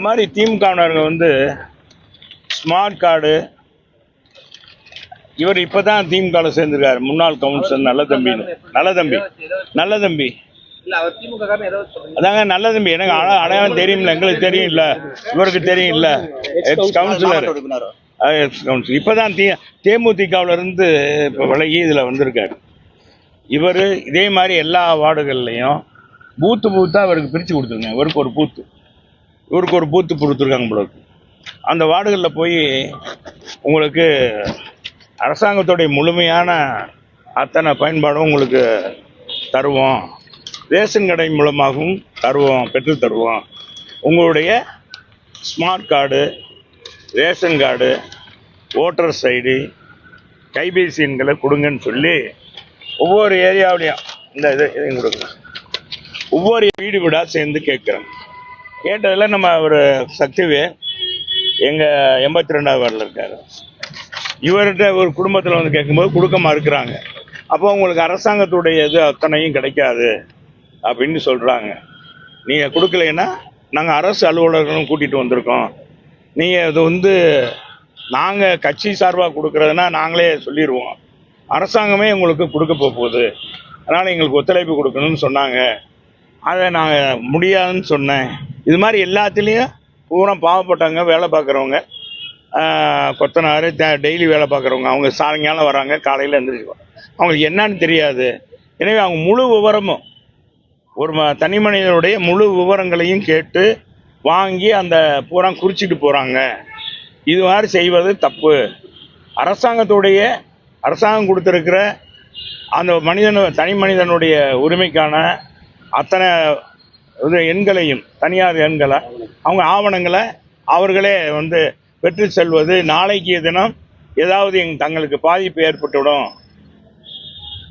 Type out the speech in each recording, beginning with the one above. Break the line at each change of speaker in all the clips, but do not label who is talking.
இந்த மாதிரி திமுகவினர்கள் வந்து ஸ்மார்ட் கார்டு, இவர் இப்பதான் திமுகவில் சேர்ந்திருக்காரு. முன்னாள் கவுன்சிலர் நல்ல தம்பி அதாங்க நல்ல தம்பி. எனக்கு அடையாளம் தெரியும்ல, எங்களுக்கு தெரியும் இல்ல, இவருக்கு தெரியும் இல்ல, எக்ஸ் கவுன்சிலர். இப்பதான் தேமுதிகவுல இருந்து இப்ப விலகி இதுல வந்திருக்காரு. இவர் இதே மாதிரி எல்லா வார்டுகள்லையும் பூத்தா அவருக்கு பிரிச்சு கொடுத்துருங்க. இவருக்கு ஒரு பூத்து கொடுத்துருக்காங்க போல. அந்த வார்டுகளில் போய் உங்களுக்கு அரசாங்கத்துடைய முழுமையான அத்தனை பயன்பாடும் உங்களுக்கு தருவோம், ரேஷன் கடை மூலமாகவும் பெற்று தருவோம். உங்களுடைய smart card, ration card, voters ID, கைபேசி எண்களை கொடுங்கன்னு சொல்லி ஒவ்வொரு ஏரியாவிலையும் இந்த இதையும் கொடுங்க. ஒவ்வொரு வீடாக சேர்ந்து கேட்குறேன். கேட்டதில் நம்ம ஒரு சக்திவே எங்கள் 82வது வார்டில் இருக்காரு. இவர்கிட்ட ஒரு குடும்பத்தில் வந்து கேட்கும்போது கொடுக்க மறுக்கிறாங்க. அப்போ உங்களுக்கு அரசாங்கத்துடைய இது அத்தனையும் கிடைக்காது அப்படின்னு சொல்கிறாங்க. நீங்கள் கொடுக்கலைன்னா நாங்கள் அரசு அலுவலர்களும் கூட்டிகிட்டு வந்திருக்கோம். நீங்கள் இது வந்து நாங்கள் கட்சி சார்பாக கொடுக்குறதுனா நாங்களே சொல்லிடுவோம், அரசாங்கமே உங்களுக்கு கொடுக்க போகுது, அதனால் எங்களுக்கு ஒத்துழைப்பு கொடுக்கணும்னு சொன்னாங்க. அதை நாங்கள் முடியாதுன்னு சொன்னேன். இது மாதிரி எல்லாத்துலேயும் பூரா பாவப்பட்டவங்க, வேலை பார்க்குறவங்க, கொத்தனார், டெய்லி வேலை பார்க்குறவங்க, அவங்க சாயங்காலம் வராங்க, காலையில் எழுந்திரிச்சுக்குவாங்க. அவங்களுக்கு என்னன்னு தெரியாது. எனவே அவங்க முழு விவரமும் ஒரு தனி மனிதனுடைய முழு விவரங்களையும் கேட்டு வாங்கி அந்த பூரா குறிச்சிட்டு போகிறாங்க. இது மாதிரி செய்வது தப்பு. அரசாங்கம் கொடுத்துருக்கிற அந்த தனி மனிதனுடைய உரிமைக்கான அத்தனை எண்களையும், தனியார் எண்களை, அவங்க ஆவணங்களை அவர்களே வந்து பெற்று செல்வது நாளைக்கு தினம் ஏதாவது தங்களுக்கு பாதிப்பு ஏற்பட்டுவிடும்,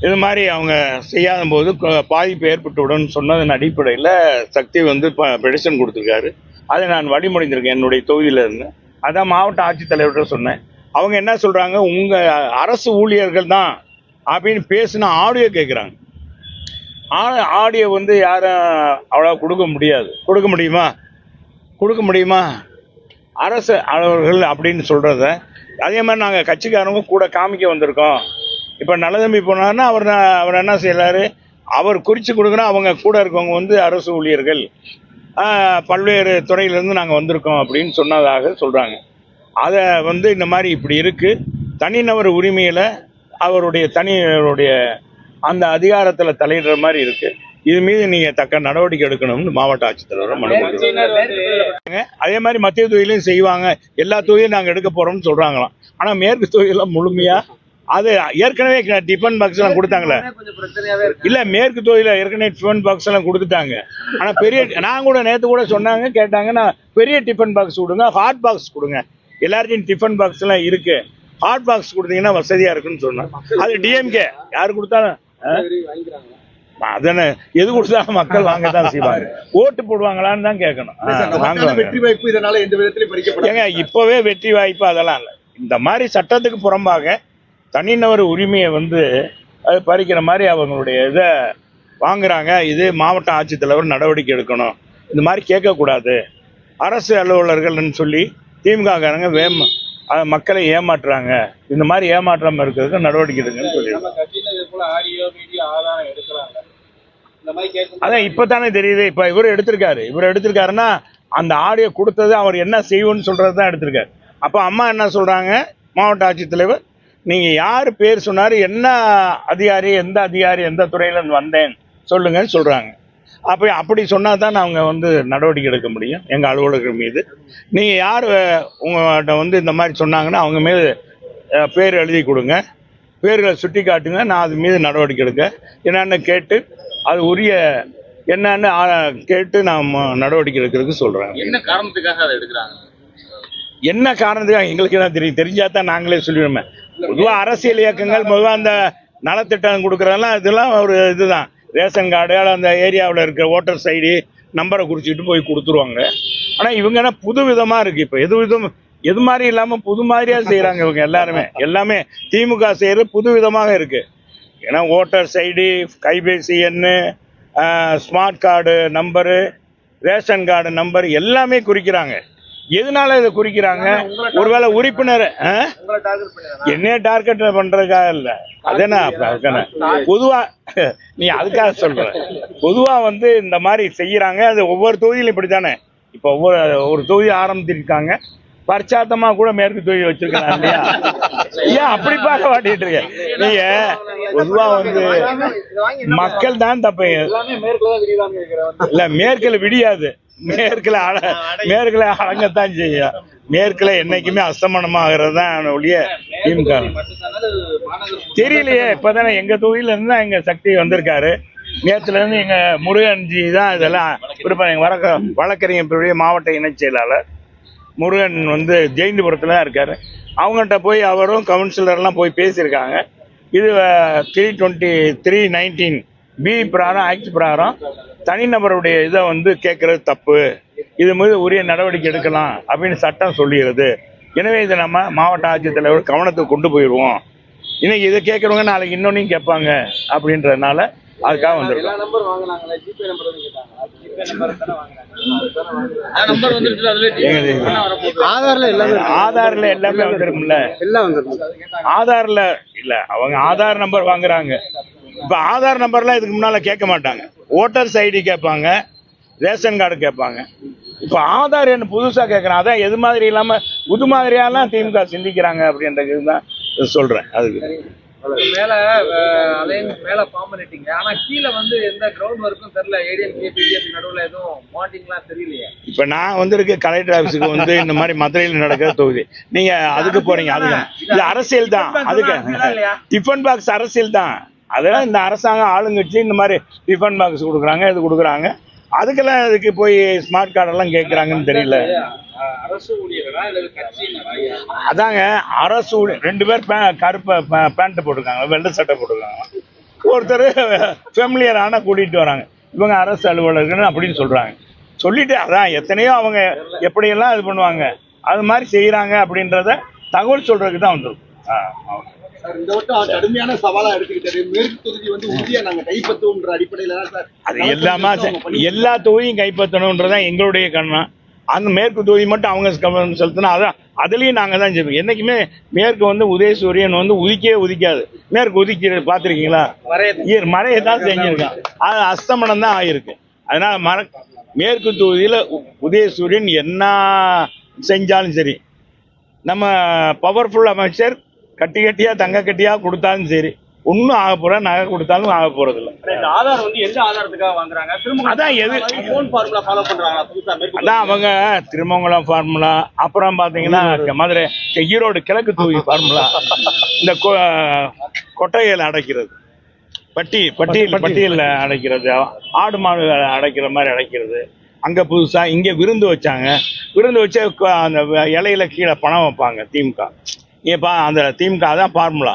இது மாதிரி அவங்க செய்யாத போது பாதிப்பு ஏற்பட்டுவிடும் சொன்னதன் அடிப்படையில் சக்தி வந்து பெடிஷன் கொடுத்துருக்காரு. அதை நான் வழிமொழிந்திருக்கேன் என்னுடைய தொகுதியில் இருந்து. அதான் மாவட்ட ஆட்சித்தலைவர்கிட்ட சொன்னேன். அவங்க என்ன சொல்கிறாங்க, உங்கள் அரசு ஊழியர்கள் தான் அப்படின்னு பேசின ஆடியோ கேட்குறாங்க. ஆடியோ வந்து யாரும் அவ்வளோ கொடுக்க முடியுமா அரசு அலுவலர்கள் அப்படின்னு சொல்கிறத. அதே மாதிரி நாங்கள் கட்சிக்காரங்க கூட காமிக்க வந்திருக்கோம். இப்போ நல்லதம்பி போனார்னா அவர் என்ன செய்யலாரு, அவர் குறித்து கொடுக்குறோம். அவங்க கூட இருக்கவங்க வந்து அரசு ஊழியர்கள், பல்வேறு துறையிலேருந்து நாங்கள் வந்திருக்கோம் அப்படின்னு சொன்னதாக சொல்கிறாங்க. அதை வந்து இந்த மாதிரி இப்படி இருக்குது. தனிநபர் உரிமையில் அவருடைய அந்த அதிகாரத்தில் தலையிடுற மாதிரி இருக்குது. இது மீது நீங்கள் தக்க நடவடிக்கை எடுக்கணும்னு மாவட்ட ஆட்சித்தலைவர் மனு கொடுத்துருக்காங்க. அதே மாதிரி மத்திய தொகுதியிலையும் செய்வாங்க. எல்லா தொகுதியும் நாங்கள் எடுக்க போகிறோம்னு சொல்கிறாங்களாம். ஆனால் மேற்கு தொகுதியெல்லாம் முழுமையாக அது ஏற்கனவே டிஃபன் பாக்ஸ் எல்லாம் கொடுத்தாங்களே. இல்லை, மேற்கு தொகுதியில் ஏற்கனவே டிஃபன் பாக்ஸ் எல்லாம் கொடுத்துட்டாங்க. ஆனால் நான் கூட நேற்று கூட சொன்னாங்க, கேட்டாங்கன்னா பெரிய டிஃபன் பாக்ஸ் கொடுங்க, ஹாட் பாக்ஸ் கொடுங்க. எல்லார்ட்டையும் டிஃபன் பாக்ஸ் எல்லாம் இருக்கு, ஹாட் பாக்ஸ் கொடுத்தீங்கன்னா வசதியா இருக்குன்னு சொன்னேன். அது டிஎம்கே யாரு கொடுத்தாலும் அதனை எது கொடுத்தாலும் மக்கள் வாங்கத்தான் செய்வாங்க. ஓட்டு போடுவாங்களான்னு தான் கேட்கணும். ஏங்க இப்பவே வெற்றி வாய்ப்பு அதெல்லாம் இல்லை. இந்த மாதிரி சட்டத்துக்கு புறம்பாக தனிநபர் உரிமையை வந்து அது பறிக்கிற மாதிரி அவங்களுடைய இதை வாங்குறாங்க. இது மாவட்ட ஆட்சித்தலைவர் நடவடிக்கை எடுக்கணும். இந்த மாதிரி கேட்கக்கூடாது. அரசு அலுவலர்கள்னு சொல்லி திமுககாரங்க மக்களை ஏமாற்றுறாங்க. இந்த மாதிரி ஏமாற்றாம இருக்கிறதுக்கு நடவடிக்கை எடுங்கன்னு சொல்லி. அதான் இப்பதானே தெரியுது. இப்ப இவர் எடுத்திருக்காருன்னா அந்த ஆடியோ கொடுத்தது அவர் என்ன செய்வோன்னு சொல்றதுதான் எடுத்திருக்காரு. அப்ப அம்மா என்ன சொல்றாங்க, மாவட்ட ஆட்சித்தலைவர் நீங்க யாரு பேர் சொன்னாரு, என்ன அதிகாரி, எந்த துறையில வந்தேன் சொல்லுங்கன்னு சொல்றாங்க. அப்படி சொன்னா தான் அவங்க வந்து நடவடிக்கை எடுக்க முடியும் எங்க அலுவலர்கள் மீது. நீங்க யார் உங்கள்கிட்ட வந்து இந்த மாதிரி சொன்னாங்கன்னா அவங்க மீது பேர் எழுதி கொடுங்க, பேர்களை சுட்டி காட்டுங்க, நான் அது மீது நடவடிக்கை எடுக்க என்னன்னு கேட்டு அது உரிய என்னன்னு கேட்டு நான் நடவடிக்கை எடுக்கிறதுக்கு சொல்றேன்.
என்ன காரணத்துக்காக அதை எடுக்கிறாங்க?
என்ன காரணத்துக்காக எங்களுக்கு தான் தெரியும். தெரிஞ்சாதான் நாங்களே சொல்லிடுமே. பொதுவாக அரசியல் இயக்கங்கள் பொதுவாக அந்த நலத்திட்டம் கொடுக்குறதெல்லாம் இதெல்லாம் ஒரு இதுதான். ரேஷன் கார்டு அந்த ஏரியாவில் இருக்கிற ஓட்டர்ஸ் ஐடி நம்பரை குறிச்சிட்டு போய் கொடுத்துருவாங்க. ஆனால் இவங்க என்ன புது விதமாக இருக்குது. இப்போ எது மாதிரி இல்லாமல் புது மாதிரியாக செய்கிறாங்க இவங்க எல்லாமே திமுக செய்கிறது புது விதமாக இருக்குது. ஏன்னா ஓட்டர்ஸ் ஐடி, கைபேசி எண், smart card number, ration card number எல்லாமே குறிக்கிறாங்க. எதனால இதை குறிக்கிறாங்க? ஒருவேளை உறுப்பினர் என்ன டார்கெட் பண்றதுக்காக இல்ல, அதேனா பொதுவா நீ அதுக்காக சொல்ற. பொதுவா வந்து இந்த மாதிரி செய்யறாங்க. அது ஒவ்வொரு தொகுதியிலும் இப்படித்தானே. இப்ப ஒரு தொகுதி ஆரம்பிச்சிருக்காங்க, பரிச்சாத்தமா கூட மேற்கு தொகுதி வச்சிருக்காங்க இல்லையா? ஏன் அப்படி பார்க்க மாட்டிட்டு இருக்க நீங்க? பொதுவா வந்து மக்கள் தான் தப்பு இல்ல, மேற்குல விடியாது, மேற்குல அடங்கத்தான் செய்யும். மேற்குல என்னைக்குமே அஸ்தமனமாகிறது தான் ஒழிய திமுக தெரியலையே. இப்பதானே எங்க தொகுதியில இருந்து தான் எங்க சக்தி வந்திருக்காரு. நேற்றுல இருந்து எங்க முருகன்ஜி தான் இதெல்லாம் வழக்கறிஞர் மாவட்ட இணைச் செயலாளர் முருகன் வந்து ஜெயந்திபுரத்துல தான் இருக்காரு. அவங்கள்ட்ட போய் அவரும் கவுன்சிலர்லாம் போய் பேசியிருக்காங்க. இது 323(19) பி பிரகாரம் ஆக்ட் பிரகாரம் தனிநபருடைய இதை வந்து கேட்கறது தப்பு, இது மீது உரிய நடவடிக்கை எடுக்கலாம் அப்படின்னு சட்டம் சொல்லுகிறது. எனவே இதை நம்ம மாவட்ட ஆட்சித்தலைவர் கவனத்துக்கு கொண்டு போயிடுவோம். இன்னைக்கு இதை கேட்கறவங்க நாளைக்கு இன்னொன்னையும் கேட்பாங்க அப்படின்றதுனால அதுக்காக வந்துருக்கோம். ஆதார்ல எல்லாமே வந்துருக்கும்ல. ஆதார்ல இல்ல, அவங்க ஆதார் நம்பர் வாங்குறாங்க. இப்ப ஆதார் நம்பர்லாம் இதுக்கு முன்னால கேட்க மாட்டாங்க. ஓட்டர்ஸ் ஐடி கேட்பாங்க, ரேஷன் கார்டு கேட்பாங்க. இப்ப ஆதார் என்ன புதுசா கேட்கறான். அதான் எது மாதிரி இல்லாம புது மாதிரியாலாம் திமுக சிந்திக்கிறாங்க அப்படின்றது தான் சொல்றேன். அதுக்கு
மேல மேல ஃபார்ம் பண்ணிட்டீங்க, ஆனா கீழே வந்து எந்த கிரவுண்ட் ஒர்க்கும் தெரியல. ஏடிஎம்கே பிஜேபி நடுவுல எதுவும் பாண்டிங்லாம் தெரியலையே.
இப்ப நான் வந்திருக்க கலெக்டர் ஆபீஸுக்கு வந்து இந்த மாதிரி மதுரையில் நடக்கிற தொகுதி, நீங்க அதுக்கு போறீங்க. அதுக்கு இது அரசியல் தான். அதுக்கு டிஃபன் பாக்ஸ் அரசியல் தான். அதெல்லாம் இந்த அரசாங்கம் ஆளுங்கட்சி இந்த மாதிரி டிஃபன் பாக்ஸ் கொடுக்குறாங்க, இது கொடுக்குறாங்க. அதுக்கெல்லாம் இதுக்கு போய் ஸ்மார்ட் கார்டெல்லாம் கேட்குறாங்கன்னு தெரியல. அதாங்க அரசு ரெண்டு பேர் கருப்பை பேண்ட் போட்டிருக்காங்க, வெள்ளை சட்டை போட்டிருக்காங்க. ஒருத்தர் ஃபெமிலியரான கூட்டிகிட்டு வராங்க, இவங்க அரசு அலுவலர்கள் அப்படின்னு சொல்கிறாங்க. சொல்லிட்டு அதான் எத்தனையோ அவங்க எப்படியெல்லாம் இது பண்ணுவாங்க, அது மாதிரி செய்கிறாங்க அப்படின்றத தகவல் சொல்கிறதுக்கு தான் வந்துருக்கும்.
இந்த வட்டம் கடுமையான சவாலா எடுத்துக்கிட்டாரு. மேற்கு தொகுதி வந்து உறுதியா நாங்க கைப்பற்றுவோம்ன்ற அடிப்படையில தான் சார்.
அது எல்லாமே எல்லா தொகுதியும் கைப்பற்றணும்ன்றதான் எங்களுடைய கண்ணம். அந்த மேற்கு தொகுதி மட்டும் அவங்க கவனம் செலுத்தினா அதான் அதுலயும் நாங்க தான் செய்வோம். என்னைக்குமே மேற்கு வந்து உதயசூரியன் வந்து உதிக்காது. மேற்கு உதிக்கிறது பார்த்துருக்கீங்களா? மழையை தான் செஞ்சிருக்கான். அது அஸ்தமனம் தான் ஆயிருக்கு. அதனால மேற்கு தொகுதியில உதயசூரியன் என்ன செஞ்சாலும் சரி, நம்ம பவர்ஃபுல் அமைச்சர் கட்டியா தங்க கட்டியா கொடுத்தாலும் சரி, ஒன்னும் ஆக போற, நகை கொடுத்தாலும் ஆக போறது இல்லை.
ஆதார் வந்து எந்த ஆதாரத்துக்காக வாங்குறாங்க? அதான்
அதான் அவங்க திருமங்கலம் ஃபார்முலா, அப்புறம் பாத்தீங்கன்னா மதுரை ஈரோடு கிழக்கு தொகுதி ஃபார்முலா, இந்த கொட்டையில் அடைக்கிறது, பட்டியலில் அடைக்கிறது, ஆடு மாடு அடைக்கிற மாதிரி அடைக்கிறது. அங்க புதுசா இங்க விருந்து வச்சாங்க. விருந்து வச்சு அந்த இலையில கீழே பணம் வைப்பாங்க திமுக. ஏப்பா அந்த திமுக தான் ஃபார்முலா.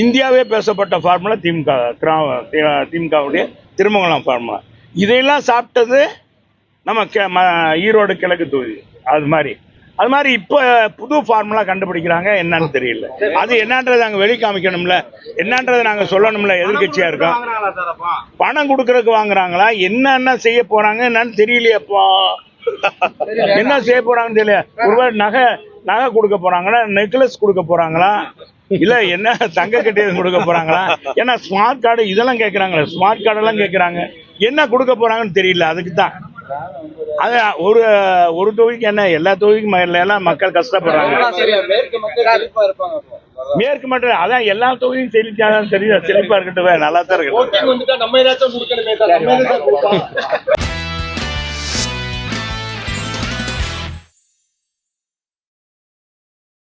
இந்தியாவே பேசப்பட்ட ஃபார்முலா திமுகவுடைய திருமங்கலம் ஃபார்முலா. இதையெல்லாம் சாப்பிட்டது நம்ம ஈரோடு கிழக்கு தொகுதி. அது மாதிரி இப்போ புது ஃபார்முலா கண்டுபிடிக்கிறாங்க. என்னன்னு தெரியல. அது என்னன்றது நாங்கள் வெளி காமிக்கணும்ல, என்னன்றதை நாங்கள் சொல்லணும்ல. எதிர்கட்சியா இருக்கோம். பணம் கொடுக்கறதுக்கு வாங்குறாங்களா, என்னென்ன செய்ய போறாங்க என்னன்னு தெரியலையப்பா. என்ன செய்ய போறாங்கன்னு தெரியல. ஒருவேளை நகை கொடுக்க போறாங்களா, நெக்லஸ் கொடுக்க போறாங்களா, இல்ல என்ன தங்க கட்டியம் கொடுக்க போறாங்களா? ஏன்னா ஸ்மார்ட் கார்டு இதெல்லாம் கேட்கறாங்களே, ஸ்மார்ட் கார்டு எல்லாம் கேட்கறாங்க. என்ன கொடுக்க போறாங்கன்னு தெரியல. அதுக்கு தான் அது ஒரு தொகுதிக்கு என்ன, எல்லா தொகுதிக்கும் எல்லாம் மக்கள் கஷ்டப்படுறாங்க. மேற்கு மட்டும் அதான் எல்லா தொகுதியும் செழிச்சாதான் தெரியும். செழிப்பா இருக்கட்டும், நல்லா தான் இருக்கு.